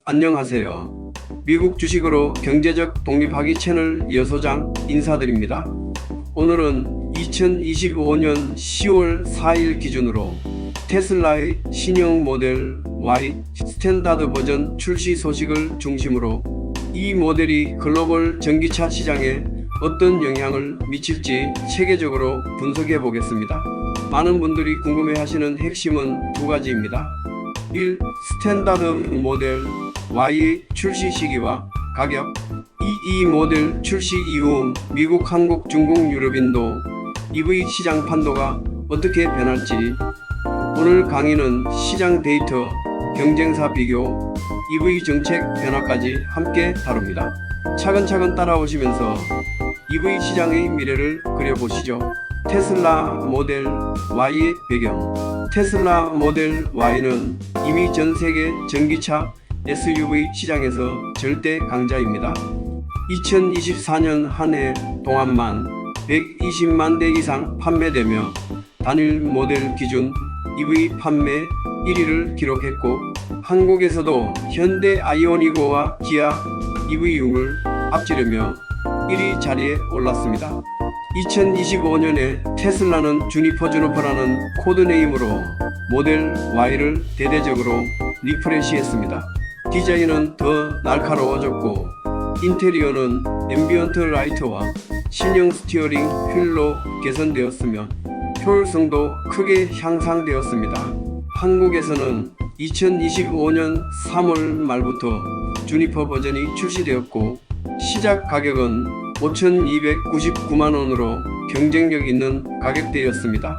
안녕하세요. 미국 주식으로 경제적 독립하기 채널 여소장 인사드립니다. 오늘은 2025년 10월 4일 기준으로 테슬라의 신형 모델 Y 스탠다드 버전 출시 소식을 중심으로 이 모델이 글로벌 전기차 시장에 어떤 영향을 미칠지 체계적으로 분석해 보겠습니다. 많은 분들이 궁금해하시는 핵심은 두 가지입니다. 1. 스탠다드 모델 Y의 출시 시기와 가격. 이 모델 출시 이후 미국, 한국, 중국, 유럽, 인도 EV 시장 판도가 어떻게 변할지, 오늘 강의는 시장 데이터, 경쟁사 비교, EV 정책 변화까지 함께 다룹니다. 차근차근 따라오시면서 EV 시장의 미래를 그려보시죠. 테슬라 모델 Y의 배경. 테슬라 모델 Y는 이미 전 세계 전기차 SUV 시장에서 절대 강자입니다. 2024년 한 해 동안만 120만 대 이상 판매되며 단일 모델 기준 EV 판매 1위를 기록했고, 한국에서도 현대 아이오닉5와 기아 EV6을 앞지르며 1위 자리에 올랐습니다. 2025년에 테슬라는 주니퍼라는 코드네임으로 모델 Y를 대대적으로 리프레시했습니다. 디자인은 더 날카로워졌고, 인테리어는 앰비언트 라이트와 신형 스티어링 휠로 개선되었으며 효율성도 크게 향상되었습니다. 한국에서는 2025년 3월 말부터 주니퍼 버전이 출시되었고, 시작 가격은 5,299만원으로 경쟁력 있는 가격대였습니다.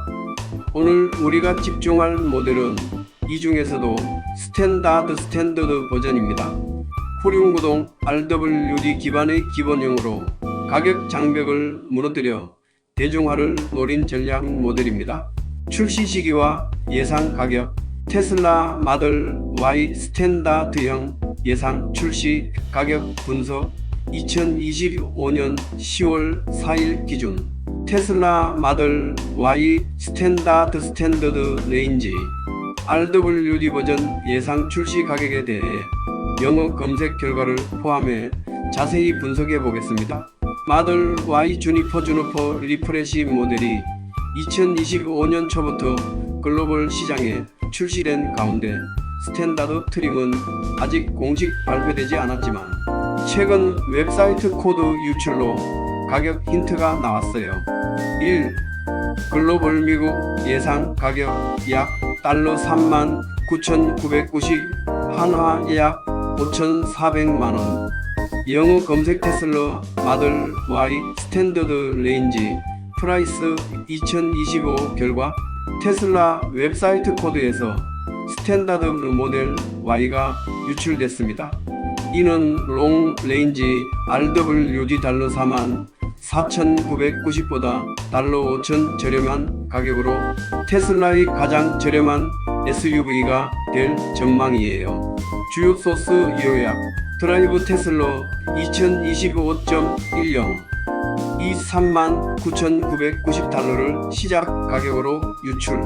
오늘 우리가 집중할 모델은 이 중에서도 스탠다드 버전입니다. 후륜구동 RWD 기반의 기본형으로 가격 장벽을 무너뜨려 대중화를 노린 전략 모델입니다. 출시 시기와 예상 가격. 테슬라 마들 Y 스탠다드형 예상 출시 가격 분석. 2025년 10월 4일 기준 테슬라 마들 Y 스탠다드 레인지 RWD 버전 예상 출시 가격에 대해 영어 검색 결과를 포함해 자세히 분석해 보겠습니다. 마들 Y 주니퍼 리프레시 모델이 2025년 초부터 글로벌 시장에 출시된 가운데 스탠다드 트림은 아직 공식 발표되지 않았지만 최근 웹사이트 코드 유출로 가격 힌트가 나왔어요. 1. 글로벌 미국 예상 가격 약 $39,990, 한화 약 5,400만원. 영어 검색 테슬라 마들 Y 스탠더드 레인지 프라이스 2025 결과 테슬라 웹사이트 코드에서 스탠다드 모델 Y가 유출됐습니다. 이는 롱 레인지 RWD $44,990보다 $5,000 저렴한 가격으로 테슬라의 가장 저렴한 SUV가 될 전망이에요. 주요 소스 요약. 드라이브 테슬라 2025.10 $239,990를 시작 가격으로 유출.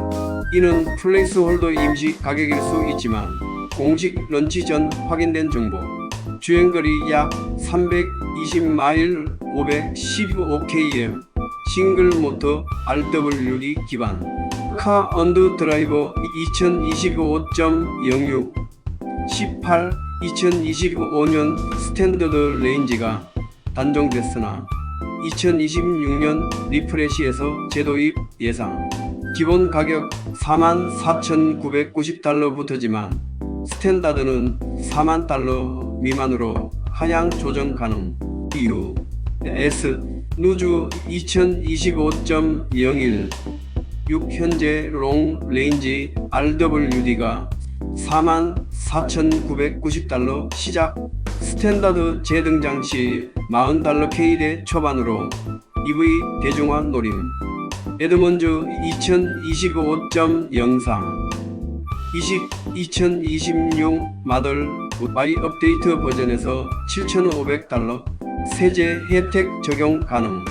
이는 플레이스홀더 임시 가격일 수 있지만 공식 런치 전 확인된 정보. 주행거리 약 320마일 515km, 싱글 모터 RWD 기반. 카 언더 드라이버 2025.06 18 2025년 스탠더드 레인지가 단종됐으나 2026년 리프레시에서 재도입 예상. 기본 가격 44,990달러부터지만 스탠다드는 $40,000 미만으로 하향 조정 가능. 이유. S 누주 2025.01 6 현재 롱 레인지 RWD가 $44,990 시작. 스탠다드 재등장 시 $40 K대 초반으로 EV 대중화 노림. 에드먼즈 2025.03 2026 마들 Y 업데이트 버전에서 $7,500 세제 혜택 적용 가능.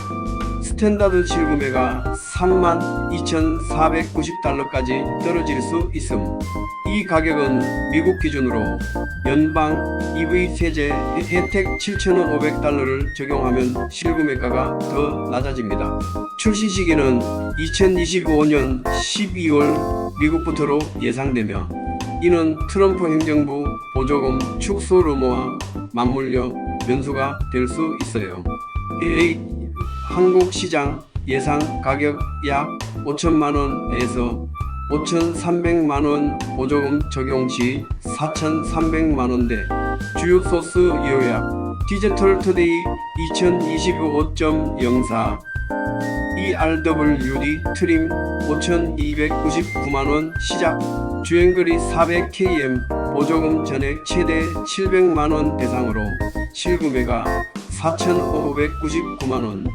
스탠다드 실구매가 32,490달러까지 떨어질 수 있음. 이 가격은 미국 기준으로 연방 EV 세제 혜택 7,500달러를 적용하면 실구매가가 더 낮아집니다. 출시 시기는 2025년 12월 미국부터로 예상되며 이는 트럼프 행정부 보조금 축소 루머와 맞물려 변수가 될 수 있어요. 한국 시장 예상 가격 약 5천만원에서 5,300만원, 보조금 적용 시 4,300만원대. 주요 소스 요약 디지털 투데이 2025.04 ERWD 트림 5,299만원 시작. 주행거리 400km, 보조금 전액 최대 700만원 대상으로 실구매가 4,599만원.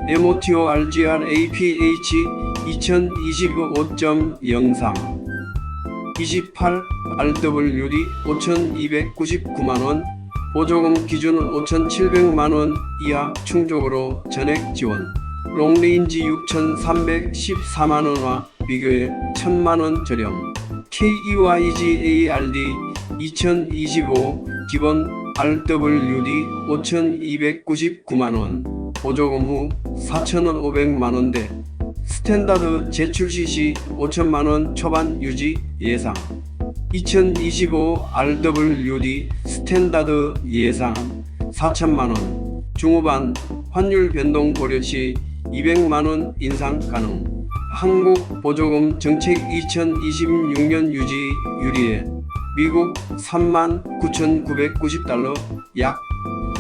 MOTO RGR APH 2025.03 28 RWD 5,299만원, 보조금 기준 5,700만원 이하 충족으로 전액 지원. 롱레인지 6,314만원과 비교해 1,000만원 저렴. KEYG ARD 2025 기본 RWD 5,299만원, 보조금 후 4,500만원대. 스탠다드 재출시 시 5천만원 초반 유지 예상. 2025 RWD 스탠다드 예상 4천만원. 중후반 환율 변동 고려 시 200만원 인상 가능. 한국 보조금 정책 2026년 유지 유리에 미국 39,990달러 약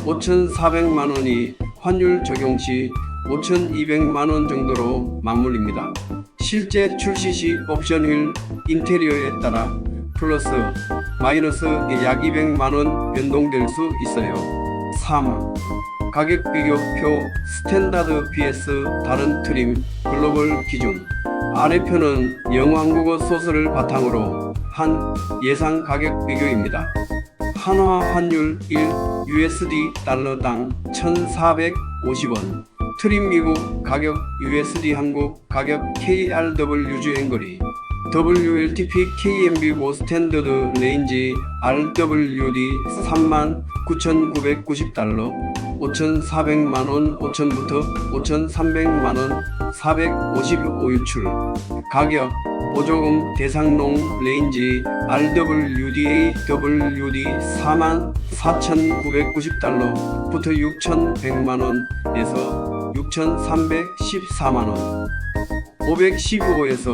5,400만원이 환율 적용 시 5,200만원 정도로 맞물립니다. 실제 출시 시 옵션율 인테리어에 따라 플러스 마이너스 약 200만원 변동될 수 있어요. 3. 가격 비교표 스탠다드 vs 다른 트림 글로벌 기준. 아래표는 영어 한국어 소스를 바탕으로 한 예상 가격 비교입니다. 한화 환율 1 USD 달러당 1,450원. 트림 미국 가격 USD 한국 가격 KRW 주행거리 WLTP KMB 고 스탠더드 레인지 RWD 39,990달러 5,400만원 5천부터 5,300만원 455 유출. 가격 보조금 대상농 레인지 RWD AWD 44,990달러부터 6,100만원에서 6,314만원. 515에서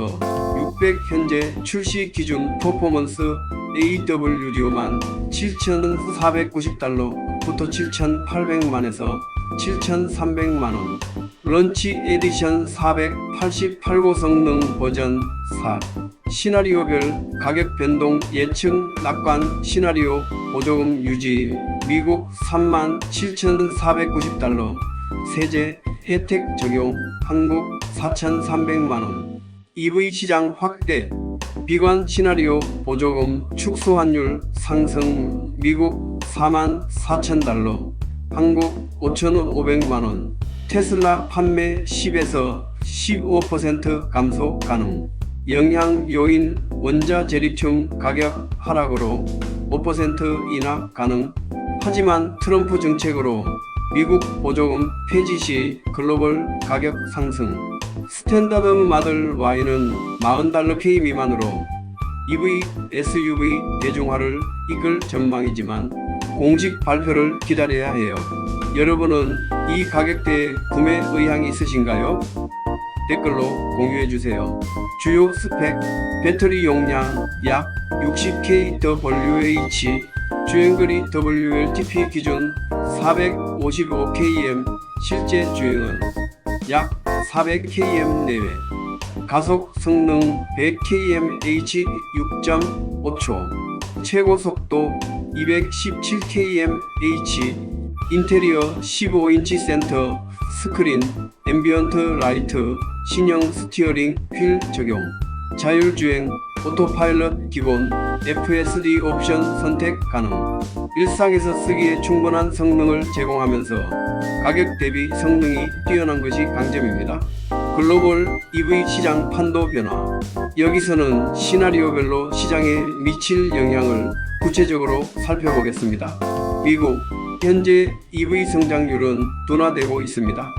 600 현재 출시 기준 퍼포먼스 AWD만 7,490달러부터 7,800만에서 7,300만원. 런치 에디션 488고 성능 버전 4. 시나리오별 가격 변동 예측 낙관 시나리오 보조금 유지 미국 37,490달러 세제 혜택 적용 한국 4,300만원. EV 시장 확대 비관 시나리오 보조금 축소 환율 상승 미국 44,000달러 한국 5,500만원. 테슬라 판매 10에서 15% 감소 가능. 영향 요인 원자 제리튬 가격 하락으로 5% 인하 가능. 하지만 트럼프 정책으로 미국 보조금 폐지 시 글로벌 가격 상승. 스탠다드 마들 Y는 40달러 K 미만으로 EV, SUV 대중화를 이끌 전망이지만 공식 발표를 기다려야 해요. 여러분은 이 가격대에 구매 의향이 있으신가요? 댓글로 공유해주세요. 주요 스펙 배터리 용량 약 60kWh, 주행거리 WLTP 기준 455km, 실제 주행은 약 400km 내외. 가속 성능 100kmh 6.5초, 최고 속도 217kmh. 인테리어 15인치 센터 스크린, 앰비언트 라이트, 신형 스티어링 휠 적용. 자율주행, 오토파일럿 기본, FSD 옵션 선택 가능. 일상에서 쓰기에 충분한 성능을 제공하면서 가격 대비 성능이 뛰어난 것이 강점입니다. 글로벌 EV 시장 판도 변화. 여기서는 시나리오별로 시장에 미칠 영향을 구체적으로 살펴보겠습니다. 미국, 현재 EV 성장률은 둔화되고 있습니다.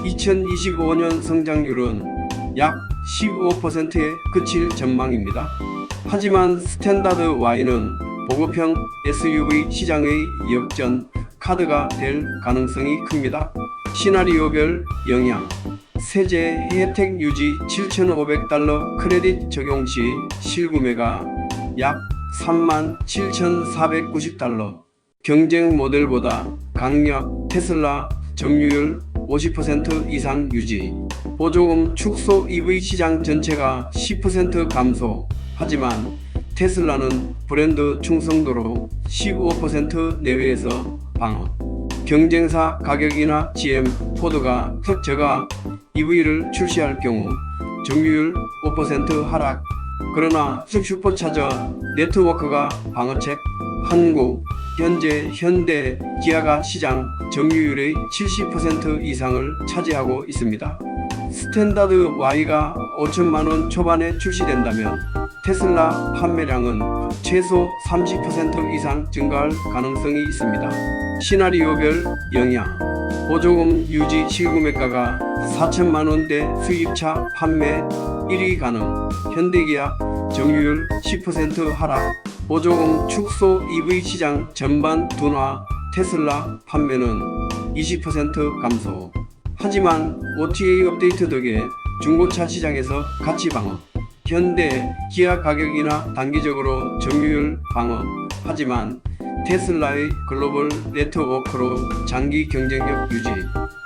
2025년 성장률은 약 15%에 그칠 전망입니다. 하지만 스탠다드 Y는 보급형 SUV 시장의 역전 카드가 될 가능성이 큽니다. 시나리오별 영향. 세제 혜택 유지 7,500달러 크레딧 적용 시 실구매가 약 37,490달러. 경쟁 모델보다 강력 테슬라 점유율 50% 이상 유지. 보조금 축소 EV 시장 전체가 10% 감소. 하지만 테슬라는 브랜드 충성도로 15% 내외에서 방어. 경쟁사 가격이나 GM, 포드가 저가 EV를 출시할 경우 점유율 5% 하락. 그러나 슈퍼차저 네트워크가 방어책. 한국, 현재 현대, 기아가 시장 점유율의 70% 이상을 차지하고 있습니다. 스탠다드 Y가 5천만원 초반에 출시된다면 테슬라 판매량은 최소 30% 이상 증가할 가능성이 있습니다. 시나리오별 영향. 보조금 유지 실구매가가 4천만원대 수입차 판매 1위 가능. 현대기아 점유율 10% 하락. 보조금 축소 EV 시장 전반 둔화. 테슬라 판매는 20% 감소. 하지만 OTA 업데이트 덕에 중고차 시장에서 가치 방어. 현대, 기아 가격이나 단기적으로 점유율 방어. 하지만 테슬라의 글로벌 네트워크로 장기 경쟁력 유지.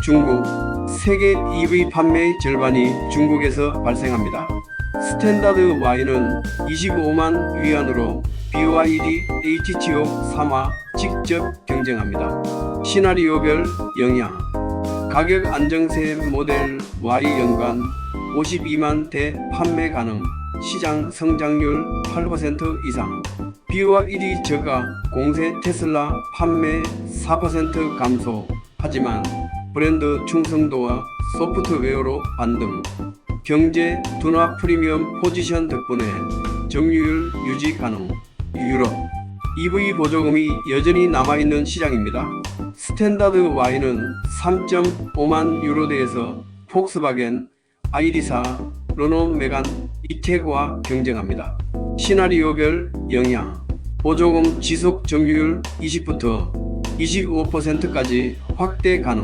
중국, 세계 EV 판매의 절반이 중국에서 발생합니다. 스탠다드 Y는 25만 위안으로 BYD HTO 3와 직접 경쟁합니다. 시나리오별 영향. 가격 안정세 모델 Y 연간 52만 대 판매 가능. 시장 성장률 8% 이상. BYD 저가 공세 테슬라 판매 4% 감소. 하지만 브랜드 충성도와 소프트웨어로 반등. 경제 둔화 프리미엄 포지션 덕분에 점유율 유지 가능. 유럽, EV 보조금이 여전히 남아있는 시장입니다. 스탠다드 Y는 3.5만 유로대에서 폭스바겐, 아이리사, 르노 메간, 이태그와 경쟁합니다. 시나리오별 영향. 보조금 지속 점유율 20부터 25%까지 확대 가능.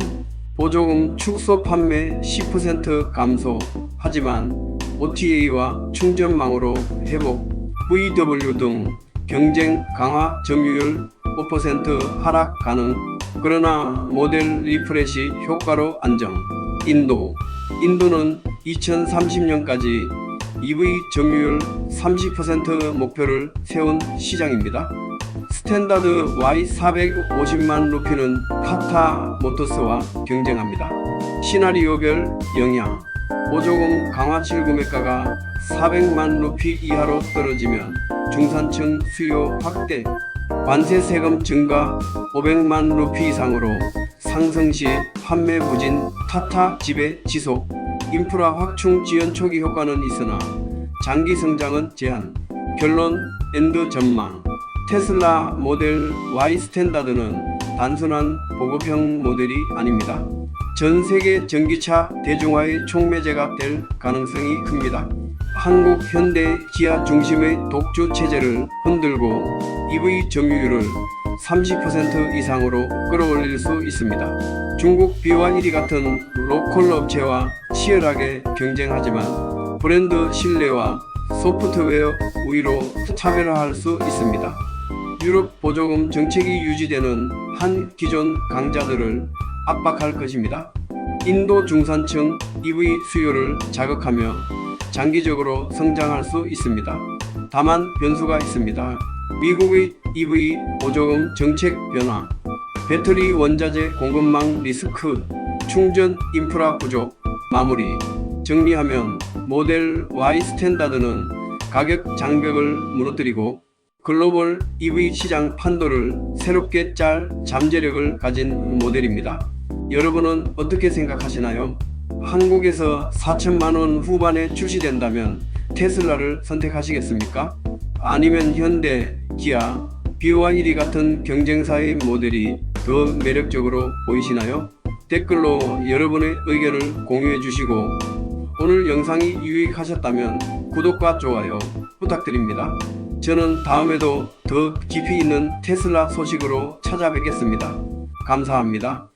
보조금 축소 판매 10% 감소. 하지만 OTA와 충전망으로 회복. VW 등 경쟁 강화 점유율 5% 하락 가능. 그러나 모델 리프레시 효과로 안정. 인도는 2030년까지 EV 점유율 30% 목표를 세운 시장입니다. 스탠다드 Y 450만 루피는 타타 모터스와 경쟁합니다. 시나리오별 영향. 보조금 강화 실구매가가 400만 루피 이하로 떨어지면 중산층 수요 확대. 관세 세금 증가 500만 루피 이상으로 상승 시 판매 부진. 타타 지배 지속. 인프라 확충 지연 초기 효과는 있으나 장기 성장은 제한. 결론 엔드 전망. 테슬라 모델 Y 스탠다드는 단순한 보급형 모델이 아닙니다. 전 세계 전기차 대중화의 촉매제가 될 가능성이 큽니다. 한국 현대 기아 중심의 독주 체제를 흔들고 EV 점유율을 30% 이상으로 끌어올릴 수 있습니다. 중국 BYD 같은 로컬 업체와 치열하게 경쟁하지만 브랜드 신뢰와 소프트웨어 우위로 차별화할 수 있습니다. 유럽 보조금 정책이 유지되는 한 기존 강자들을 압박할 것입니다. 인도 중산층 EV 수요를 자극하며 장기적으로 성장할 수 있습니다. 다만 변수가 있습니다. 미국의 EV 보조금 정책 변화, 배터리 원자재 공급망 리스크, 충전 인프라 부족. 마무리 정리하면 모델 Y 스탠다드는 가격 장벽을 무너뜨리고 글로벌 EV 시장 판도를 새롭게 짤 잠재력을 가진 모델입니다. 여러분은 어떻게 생각하시나요? 한국에서 4천만 원 후반에 출시된다면 테슬라를 선택하시겠습니까? 아니면 현대, 기아, BYD 같은 경쟁사의 모델이 더 매력적으로 보이시나요? 댓글로 여러분의 의견을 공유해 주시고 오늘 영상이 유익하셨다면 구독과 좋아요 부탁드립니다. 저는 다음에도 더 깊이 있는 테슬라 소식으로 찾아뵙겠습니다. 감사합니다.